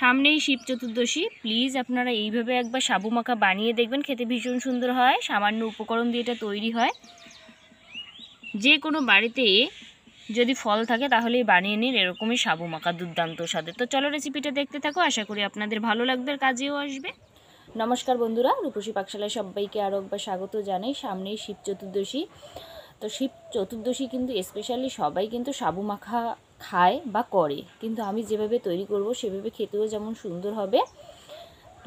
সামনেই শিব চতুর্দশী, প্লিজ আপনারা এইভাবে একবার সাবু মাখা বানিয়ে দেখবেন, খেতে ভীষণ সুন্দর হয়। সামান্য উপকরণ দিয়ে এটা তৈরি হয়। যে কোনো বাড়িতে যদি ফল থাকে তাহলেই বানিয়ে নিন এরকমই সাবু মাখা, দুর্দান্ত স্বাদে। তো চলো রেসিপিটা দেখতে থাকো, আশা করি আপনাদের ভালো লাগবে, কাজেও আসবে। নমস্কার বন্ধুরা, রূপসী পাকশালায় সবাইকে আরও একবার স্বাগত জানাই। সামনেই শিব চতুর্দশী, তো শিব চতুর্দশী কিন্তু স্পেশালি সবাই কিন্তু সাবু মাখা খায় বা করে, কিন্তু আমি যেভাবে তৈরি করব সেভাবে খেতেও যেমন সুন্দর হবে,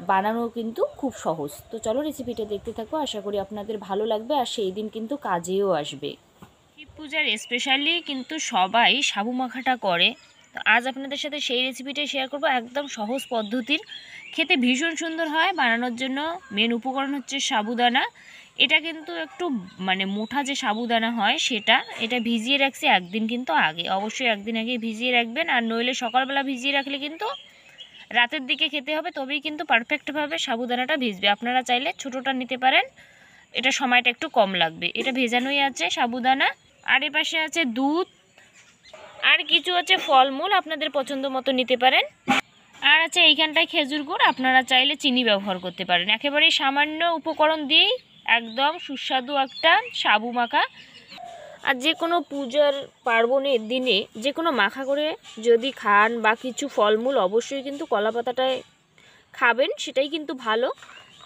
বানানো কিন্তু খুব সহজ। তো চলো রেসিপিটা দেখতে থাকো, আশা করি আপনাদের ভালো লাগবে আর সেই দিন কিন্তু কাজেও আসবে। শিব পূজার স্পেশালি কিন্তু সবাই সাবু মাখাটা করে। তো আজ আপনাদের সাথে সেই রেসিপিটাই শেয়ার করব, একদম সহজ পদ্ধতির, খেতে ভীষণ সুন্দর হয়। বানানোর জন্য মেন উপকরণ হচ্ছে সাবুদানা। এটা কিন্তু একটু মোটা যে সাবুদানা হয় সেটা, এটা ভিজিয়ে রাখছি একদিন কিন্তু আগে, অবশ্যই একদিন আগে ভিজিয়ে রাখবেন। আর নইলে সকালবেলা ভিজিয়ে রাখলে কিন্তু রাতের দিকে খেতে হবে, তবেই কিন্তু পারফেক্টভাবে সাবুদানাটা ভিজবে। আপনারা চাইলে ছোটোটা নিতে পারেন, এটা সময়টা একটু কম লাগবে। এটা ভেজানোই আছে সাবুদানা, আর এ পাশে আছে দুধ, আর কিছু আছে ফলমূল আপনাদের পছন্দ মতো নিতে পারেন, আর আছে এইখানটায় খেজুর গুড়, আপনারা চাইলে চিনি ব্যবহার করতে পারেন। একেবারেই সামান্য উপকরণ দিয়েই একদম সুস্বাদু একটা সাবু মাখা। আর যে কোনো পূজার পার্বণের দিনে যে কোনো মাখা করে যদি খান বা কিছু ফলমূল, অবশ্যই কিন্তু কলা পাতাটায় খাবেন, সেটাই কিন্তু ভালো।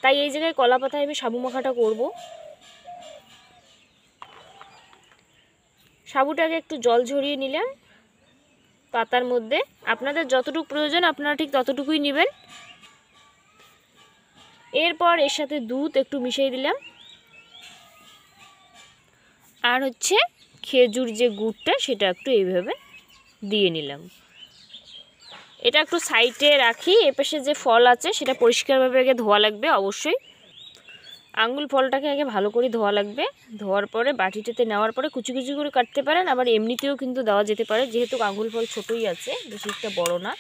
তাই এই জায়গায় কলা পাতায় আমি সাবু মাখাটা করব। সাবুটাকে একটু জল ঝরিয়ে নিলাম পাতার মধ্যে, আপনাদের যতটুকু প্রয়োজন আপনারা ঠিক ততটুকুই নেবেন। এরপর এর সাথে দুধ একটু মিশিয়ে দিলাম, আর হচ্ছে খেজুর যে গুড়টা সেটা একটু এইভাবে দিয়ে নিলাম। এটা একটু সাইডে রাখি। এপাশে যে ফল আছে সেটা পরিষ্কারভাবে আগে ধোয়া লাগবে, অবশ্যই আঙ্গুল ফলটাকে আগে ভালো করে ধোয়া লাগবে। ধোয়ার পরে বাটিটাতে নেওয়ার পরে কুচি কুচি করে কাটতে পারেন, আবার এমনিতেও কিন্তু দেওয়া যেতে পারে, যেহেতু আঙ্গুল ফল ছোটোই আছে, বেশি একটা বড় না।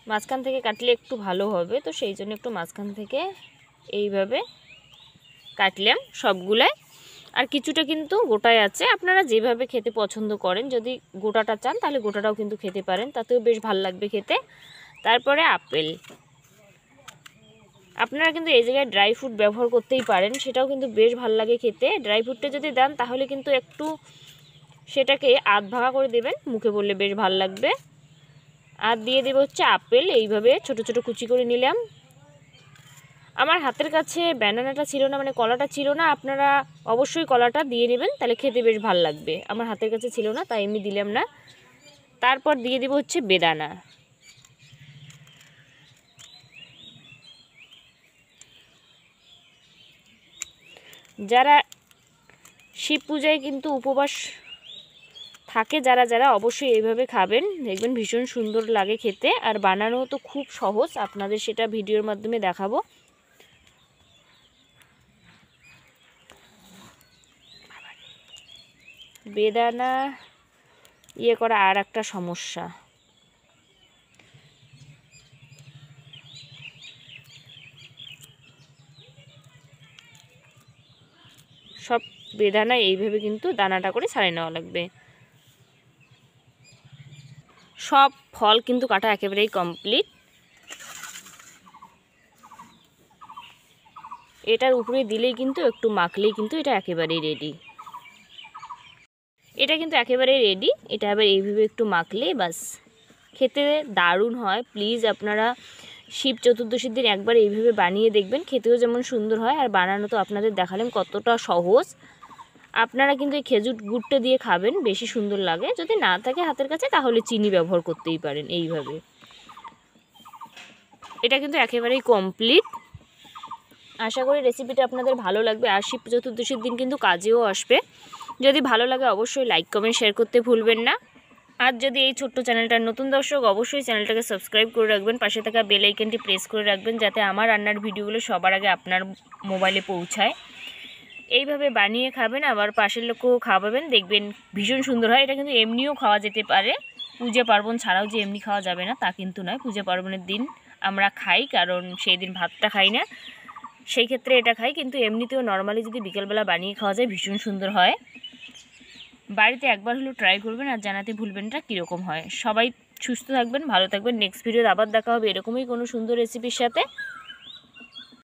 মাঝখান থেকে কাটলে একটু ভালো হবে, তো সেই জন্য একটু মাঝখান থেকে এইভাবে কাটলাম সবগুলাই। আর কিছুটা কিন্তু গোটায় আছে, আপনারা যেভাবে খেতে পছন্দ করেন, যদি গোটাটা চান তাহলে গোটাটাও কিন্তু খেতে পারেন, তাতেও বেশ ভালো লাগবে খেতে। তারপরে আপেল, আপনারা কিন্তু এই জায়গায় ড্রাই ফ্রুট ব্যবহার করতেই পারেন, সেটাও কিন্তু বেশ ভালো লাগে খেতে। ড্রাই ফ্রুটটা যদি দেন তাহলে কিন্তু একটু সেটাকে আধ ভাঙা করে দেবেন, মুখে বললে বেশ ভালো লাগবে। আর দিয়ে দেবো হচ্ছে আপেল, এইভাবে ছোট ছোট কুচি করে নিলাম। আমার হাতের কাছে ব্যানানাটা ছিল না, কলাটা ছিল না, আপনারা অবশ্যই কলাটা দিয়ে নেবেন, তাহলে খেতে বেশ ভালো লাগবে। আমার হাতের কাছে ছিল না তাই আমি দিলাম না। তারপর দিয়ে দেবো হচ্ছে বেদানা। যারা শিব পূজায় কিন্তু উপবাস থাকে, যারা অবশ্যই এইভাবে খাবেন, দেখবেন ভীষণ সুন্দর লাগে খেতে। আর বানানো তো খুব সহজ, আপনাদের সেটা ভিডিওর মাধ্যমে দেখাবো। বেদানা করা আর একটা সমস্যা, সব বেদানা এইভাবে কিন্তু দানাটা করে ছাড়িয়ে নেওয়া লাগবে। সব ফল কিন্তু কাটা একেবারেই কমপ্লিট। এটার উপরে দিলেই কিন্তু একটু মাখলেই কিন্তু এটা একেবারেই রেডি। এটা কিন্তু একেবারেই রেডি। এটা আবার এইভাবে একটু মাখলে বাস, খেতে দারুণ হয়। প্লিজ আপনারা শিব চতুর্দশীর দিন একবার এইভাবে বানিয়ে দেখবেন, খেতেও যেমন সুন্দর হয় আর বানানো তো আপনাদের দেখালাম কতটা সহজ। আপনারা কিন্তু এই খেজুর গুড়টা দিয়ে খাবেন, বেশি সুন্দর লাগে। যদি না থাকে হাতের কাছে তাহলে চিনি ব্যবহার করতেই পারেন। এইভাবে এটা কিন্তু একেবারেই কমপ্লিট। আশা করি রেসিপিটা আপনাদের ভালো লাগবে, আর শিব চতুর্দশীর দিন কিন্তু কাজেও আসবে। যদি ভালো লাগে অবশ্যই লাইক কমেন্ট শেয়ার করতে ভুলবেন না। আর যদি এই ছোট্ট চ্যানেলটার নতুন দর্শক, অবশ্যই চ্যানেলটাকে সাবস্ক্রাইব করে রাখবেন, পাশে থাকা বেল আইকনটি প্রেস করে রাখবেন, যাতে আমার রান্নার ভিডিওগুলো সবার আগে আপনার মোবাইলে পৌঁছায়। এইভাবে বানিয়ে খাবেন, আবার পাশের লোককেও খাওয়াবেন, দেখবেন ভীষণ সুন্দর হয়। এটা কিন্তু এমনিও খাওয়া যেতে পারে, পূজা পার্বণ ছাড়াও যে এমনি খাওয়া যাবে না তা কিন্তু নয়। পূজা পার্বণের দিন আমরা খাই, কারণ সেই দিন ভাতটা খাই না। সেই ক্ষেত্রে এটা খাই, কিন্তু এমনিতেও নর্মালি যদি বিকেলবেলা বানিয়ে খাওয়া যায় ভীষণ সুন্দর হয়। বাড়িতে একবার হলেও ট্রাই করবেন আর জানাতে ভুলবেন না কীরকম হয়। সবাই সুস্থ থাকবেন, ভালো থাকবেন। নেক্সট ভিডিওতে আবার দেখা হবে এরকমই কোনো সুন্দর রেসিপির সাথে।